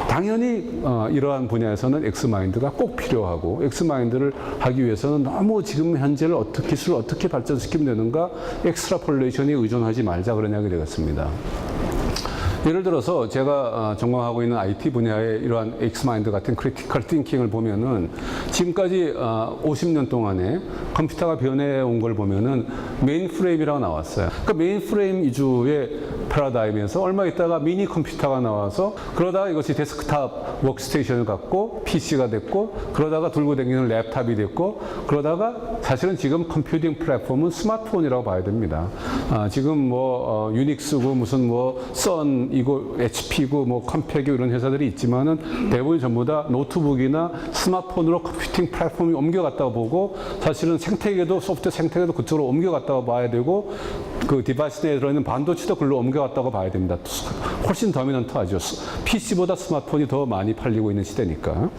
당연히 이러한 분야에서는 엑스마인드가 꼭 필요하고 엑스마인드를 하기 위해서는 너무 지금 현재를 기술을 어떻게 발전시키면 되는가 엑스트라폴레이션에 의존하지 말자 그런 이야기 되겠습니다. 예를 들어서 제가 전공하고 있는 IT 분야의 이러한 엑스마인드 같은 크리티컬 띵킹을 보면은 지금까지 50년 동안에 컴퓨터가 변해온 걸 보면은 메인프레임이라고 나왔어요. 그러니까 메인프레임 위주의 패러다임에서 얼마 있다가 미니 컴퓨터가 나와서 그러다가 이것이 데스크탑 워크스테이션을 갖고 PC가 됐고 그러다가 들고 다니는 랩탑이 됐고 그러다가 사실은 지금 컴퓨팅 플랫폼은 스마트폰이라고 봐야 됩니다. 지금 뭐 유닉스고 무슨 뭐 썬이고 HP고 뭐 컴팩이고 이런 회사들이 있지만은 대부분 전부 다 노트북이나 스마트폰으로 컴퓨팅 플랫폼이 옮겨갔다고 보고 사실은 생태계도 소프트웨어 생태계도 그쪽으로 옮겨갔다고 봐야 되고 그 디바이스 내에 들어있는 반도체도 글로 옮겨갔다고 봐야 됩니다. 훨씬 더미넌트하죠. PC보다 스마트폰이 더 많이 팔리고 있는 시대니까.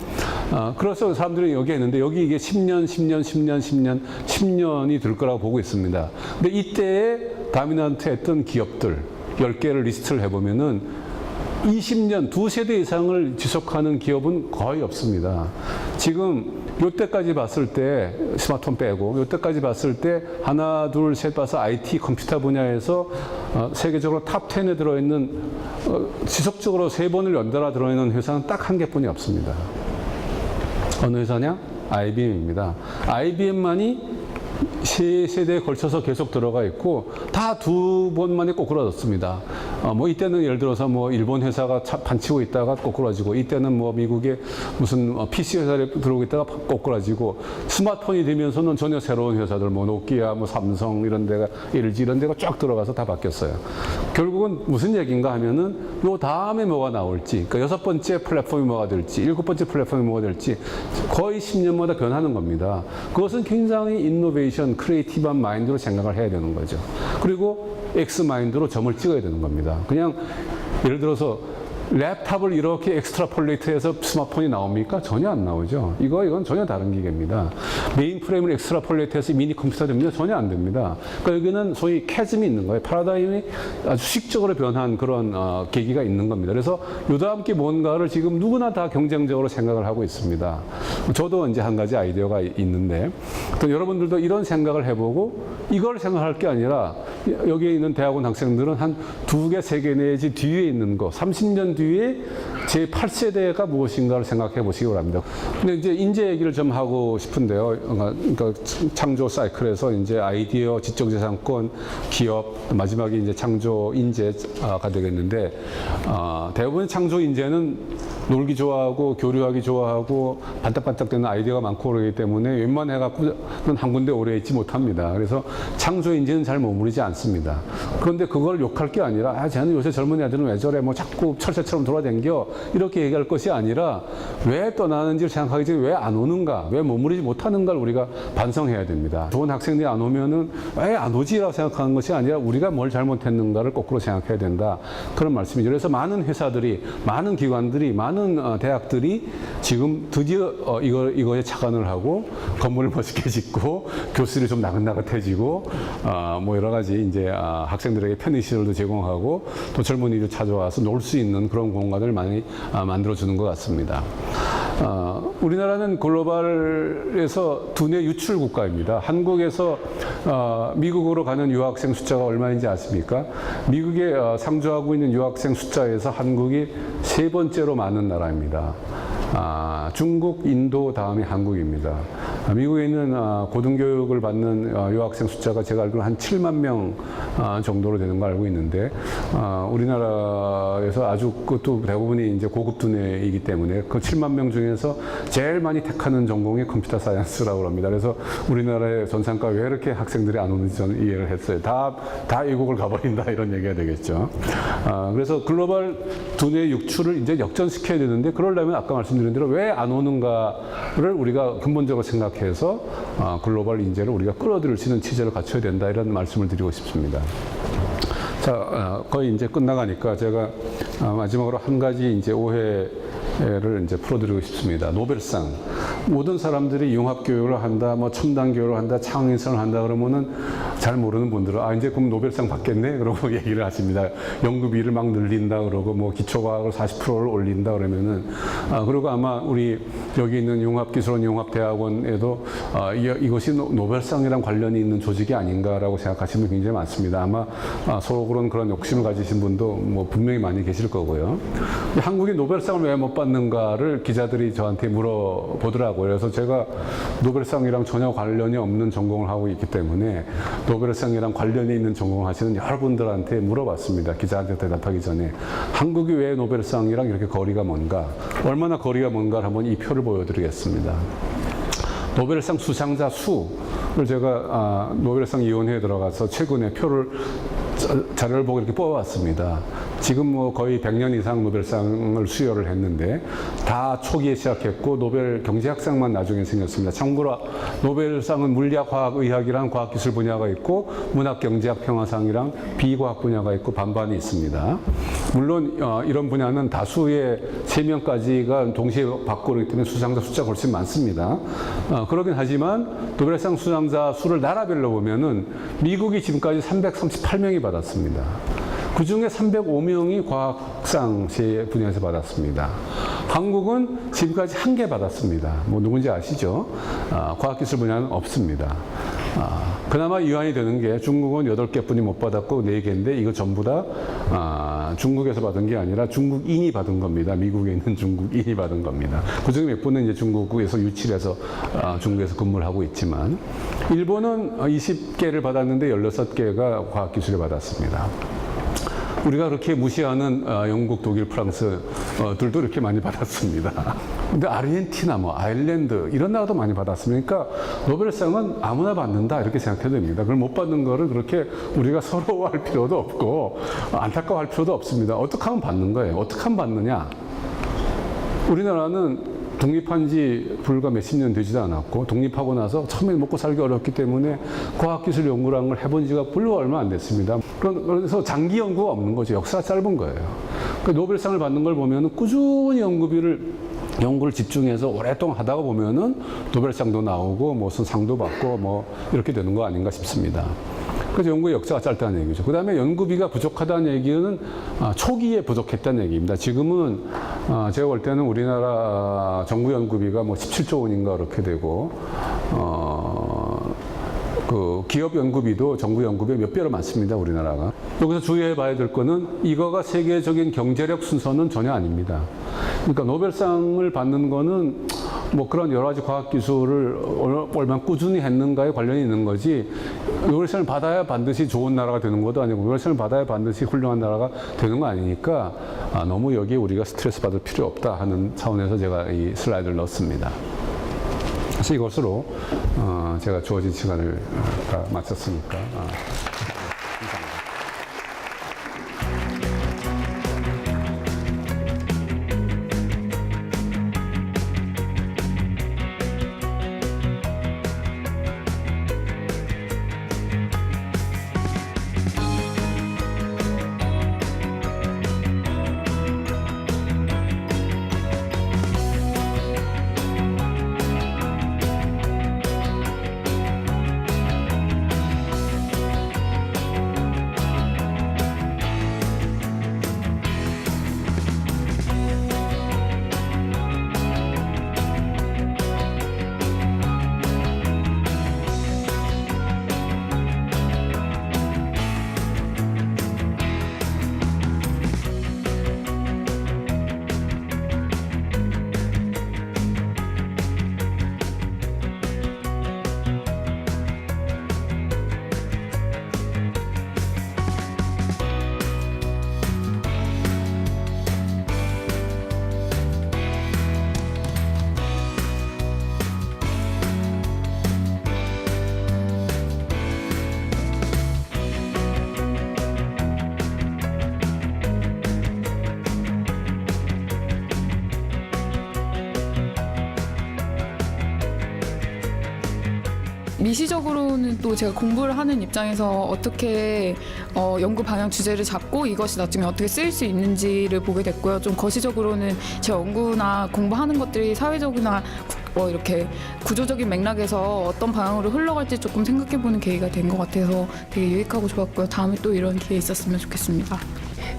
그래서 사람들이 여기 했는데 여기 이게 10년이 들 거라고 보고 있습니다. 근데 이때에 다미넌트 했던 기업들 10개를 리스트를 해보면은 20년, 두 세대 이상을 지속하는 기업은 거의 없습니다. 지금 요때까지 봤을 때 스마트폰 빼고 요때까지 봤을 때 하나, 둘, 셋 봐서 IT 컴퓨터 분야에서 세계적으로 탑 10에 들어있는 지속적으로 3번을 연달아 들어있는 회사는 딱 한 개뿐이 없습니다. 어느 회사냐? IBM입니다. IBM만이 3세대에 걸쳐서 계속 들어가 있고 다 2번만에 꼬꾸라졌습니다. 뭐 이때는 예를 들어서 뭐 일본 회사가 판치고 있다가 꼬꾸라지고 이때는 뭐 미국의 무슨 PC 회사에 들어오고 있다가 꼬꾸라지고 스마트폰이 되면서는 전혀 새로운 회사들 뭐 노키아 뭐 삼성 이런 데가 LG 이런 데가 쫙 들어가서 다 바뀌었어요. 결국은 무슨 얘기인가 하면은 요 다음에 뭐가 나올지 그러니까 6번째 플랫폼이 뭐가 될지 7번째 플랫폼이 뭐가 될지 거의 10년마다 변하는 겁니다. 그것은 굉장히 인노베이션 크리에이티브한 마인드로 생각을 해야 되는 거죠. 그리고 엑스마인드로 점을 찍어야 되는 겁니다. 그냥 예를 들어서 랩탑을 이렇게 엑스트라폴레이트해서 스마트폰이 나옵니까? 전혀 안 나오죠. 이건 전혀 다른 기계입니다. 메인프레임을 엑스트라폴레이트해서 미니 컴퓨터 됩니다? 전혀 안 됩니다. 그러니까 여기는 소위 캐즘이 있는 거예요. 파라다임이 아주 수식적으로 변한 그런 계기가 있는 겁니다. 그래서 요다 함께 뭔가를 지금 누구나 다 경쟁적으로 생각을 하고 있습니다. 저도 이제 한 가지 아이디어가 있는데 또 여러분들도 이런 생각을 해보고 이걸 생각할 게 아니라 여기에 있는 대학원 학생들은 한 2개, 3개 내지 뒤에 있는 거 30년 뒤에 제 8세대가 무엇인가를 생각해 보시기 바랍니다. 근데 이제 인재 얘기를 좀 하고 싶은데요. 그러니까 창조 사이클에서 이제 아이디어, 지적재산권, 기업, 마지막에 이제 창조 인재가 되겠는데, 대부분 창조 인재는 놀기 좋아하고 교류하기 좋아하고 반짝반짝되는 아이디어가 많고 그러기 때문에 웬만해갖고는 한 군데 오래 있지 못합니다. 그래서 창조 인재는 잘 머무르지 않습니다. 그런데 그걸 욕할 게 아니라 쟤는 요새 젊은 애들은 왜 저래 뭐 자꾸 철새처럼 돌아다녀 이렇게 얘기할 것이 아니라 왜 떠나는지를 생각하기 전에 왜 안 오는가 왜 머무르지 못하는가를 우리가 반성해야 됩니다. 좋은 학생들이 안 오면은 왜 안 오지라고 생각하는 것이 아니라 우리가 뭘 잘못했는가를 거꾸로 생각해야 된다. 그런 말씀이죠. 그래서 많은 회사들이 많은 기관들이 많은 대학들이 지금 드디어 이거에 착안을 하고 건물을 멋있게 짓고 교실이 좀 나긋나긋해지고 뭐 여러 가지 이제 학생들에게 편의시설도 제공하고 또 젊은이들 찾아와서 놀 수 있는 그런 공간을 많이 만들어주는 것 같습니다. 우리나라는 글로벌에서 두뇌 유출 국가입니다. 한국에서 미국으로 가는 유학생 숫자가 얼마인지 아십니까? 미국에 상주하고 있는 유학생 숫자에서 한국이 3번째로 많은 나라입니다. 중국, 인도 다음이 한국입니다. 미국에 있는 고등교육을 받는 유학생 숫자가 제가 알기로 한 7만 명 정도로 되는 거 알고 있는데, 우리나라에서 아주 그것도 대부분이 이제 고급 두뇌이기 때문에 그 7만 명 중에서 제일 많이 택하는 전공이 컴퓨터 사이언스라고 합니다. 그래서 우리나라의 전산과 왜 이렇게 학생들이 안 오는지 저는 이해를 했어요. 다 외국을 가버린다 이런 얘기가 되겠죠. 그래서 글로벌 두뇌 육출을 이제 역전시켜야 되는데, 그러려면 아까 말씀드린 대로 왜 안 오는가를 우리가 근본적으로 생각해서 글로벌 인재를 우리가 끌어들일 수 있는 체제를 갖춰야 된다, 이런 말씀을 드리고 싶습니다. 자, 거의 이제 끝나가니까 제가 마지막으로 한 가지 이제 오해를 이제 풀어드리고 싶습니다. 노벨상. 모든 사람들이 융합교육을 한다, 뭐 첨단교육을 한다, 창의성을 한다 그러면은 잘 모르는 분들은 이제 그럼 노벨상 받겠네? 그러고 얘기를 하십니다. 연구비를 막 늘린다 그러고 뭐 기초과학을 40%를 올린다 그러면은, 그리고 아마 우리 여기 있는 융합기술원 융합대학원에도 이것이 노벨상이랑 관련이 있는 조직이 아닌가라고 생각하시는 분이 굉장히 많습니다. 아마 속으로는 그런 욕심을 가지신 분도 뭐 분명히 많이 계실 거고요. 한국이 노벨상을 왜 못 받는가를 기자들이 저한테 물어보더라고요. 그래서 제가 노벨상이랑 전혀 관련이 없는 전공을 하고 있기 때문에 노벨상이랑 관련이 있는 전공을 하시는 여러분들한테 물어봤습니다. 기자한테 대답하기 전에. 한국이 왜 노벨상이랑 이렇게 거리가 먼가? 얼마나 거리가 먼가를 한번 이 표를 보여드리겠습니다. 노벨상 수상자 수를 제가 노벨상 위원회에 들어가서 최근에 표를 자료를 보고 이렇게 뽑아왔습니다. 지금 뭐 거의 100년 이상 노벨상을 수여를 했는데 다 초기에 시작했고 노벨 경제학상만 나중에 생겼습니다. 참고로 노벨상은 물리학, 화학, 의학이랑 과학기술 분야가 있고 문학, 경제학, 평화상이랑 비과학 분야가 있고 반반이 있습니다. 물론 이런 분야는 다수의 3명까지가 동시에 받고 그렇기 때문에 수상자 숫자가 훨씬 많습니다. 그러긴 하지만 노벨상 수상자 수를 나라별로 보면은 미국이 지금까지 338명이 받았습니다. 그 중에 305명이 과학상 분야에서 받았습니다. 한국은 지금까지 1개 받았습니다. 뭐 누군지 아시죠? 과학기술 분야는 없습니다. 그나마 이완이 되는 게 중국은 8개뿐이 못 받았고 4개인데 이거 전부 다 중국에서 받은 게 아니라 중국인이 받은 겁니다. 미국에 있는 중국인이 받은 겁니다. 그 중에 몇 분은 이제 중국에서 유치해서 중국에서 근무를 하고 있지만, 일본은 20개를 받았는데 16개가 과학기술에 받았습니다. 우리가 그렇게 무시하는 영국, 독일, 프랑스들도 이렇게 많이 받았습니다. 근데 아르헨티나, 뭐 아일랜드 이런 나라도 많이 받았습니다. 그러니까 노벨상은 아무나 받는다 이렇게 생각해도 됩니다. 그걸 못 받는 거를 그렇게 우리가 서러워할 필요도 없고 안타까워할 필요도 없습니다. 어떻게 하면 받는 거예요? 어떻게 하면 받느냐? 우리나라는 독립한 지 불과 몇십 년 되지도 않았고, 독립하고 나서 처음에 먹고 살기 어렵기 때문에 과학기술 연구라는 걸 해본 지가 불과 얼마 안 됐습니다. 그래서 장기 연구가 없는 거죠. 역사가 짧은 거예요. 그 노벨상을 받는 걸 보면 꾸준히 연구를 집중해서 오랫동안 하다가 보면은 노벨상도 나오고 무슨 상도 받고 뭐 이렇게 되는 거 아닌가 싶습니다. 그래서 연구의 역사가 짧다는 얘기죠. 그 다음에 연구비가 부족하다는 얘기는 초기에 부족했다는 얘기입니다. 지금은 제가 볼 때는 우리나라 정부 연구비가 뭐 17조 원인가 그렇게 되고, 그 기업 연구비도 정부 연구비 몇 배로 많습니다, 우리나라가. 여기서 주의해 봐야 될 거는 이거가 세계적인 경제력 순서는 전혀 아닙니다. 그러니까 노벨상을 받는 거는 뭐 그런 여러 가지 과학기술을 얼마나 꾸준히 했는가에 관련이 있는 거지, 노벨상을 받아야 반드시 좋은 나라가 되는 것도 아니고 노벨상을 받아야 반드시 훌륭한 나라가 되는 거 아니니까 너무 여기에 우리가 스트레스 받을 필요 없다 하는 차원에서 제가 이 슬라이드를 넣었습니다. 그래서 이것으로 제가 주어진 시간을 다 마쳤으니까 감사합니다. 미시적으로는 또 제가 공부를 하는 입장에서 어떻게 연구 방향 주제를 잡고 이것이 나중에 어떻게 쓰일 수 있는지를 보게 됐고요. 좀 거시적으로는 제 연구나 공부하는 것들이 사회적이나 이렇게 구조적인 맥락에서 어떤 방향으로 흘러갈지 조금 생각해보는 계기가 된 것 같아서 되게 유익하고 좋았고요. 다음에 또 이런 기회 있었으면 좋겠습니다.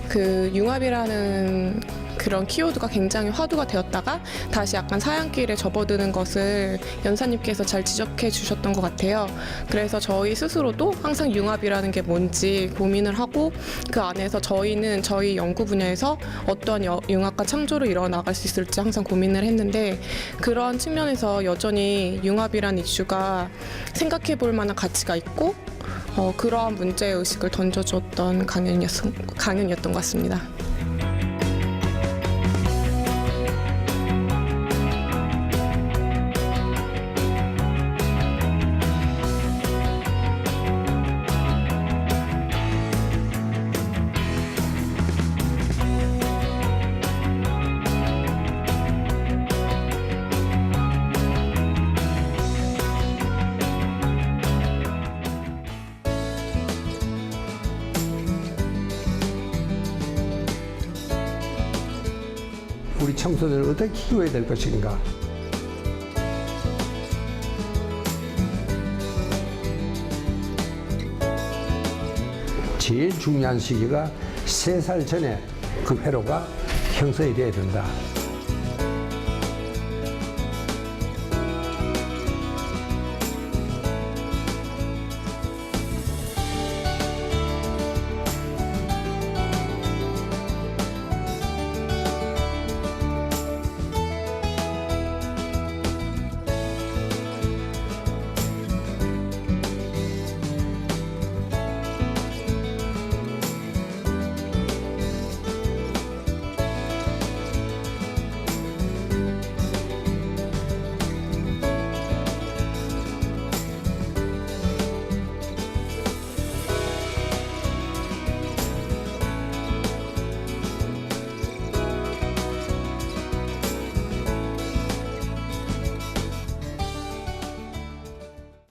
그 융합이라는 그런 키워드가 굉장히 화두가 되었다가 다시 약간 사양길에 접어드는 것을 연사님께서 잘 지적해 주셨던 것 같아요. 그래서 저희 스스로도 항상 융합이라는 게 뭔지 고민을 하고 그 안에서 저희는 저희 연구 분야에서 어떤 융합과 창조를 이뤄 나갈 수 있을지 항상 고민을 했는데 그런 측면에서 여전히 융합이라는 이슈가 생각해 볼 만한 가치가 있고 그러한 문제의식을 던져줬던 강연이었던 것 같습니다. 우리 청소년을 어떻게 키워야 될 것인가. 제일 중요한 시기가 3살 전에 그 회로가 형성이 돼야 된다.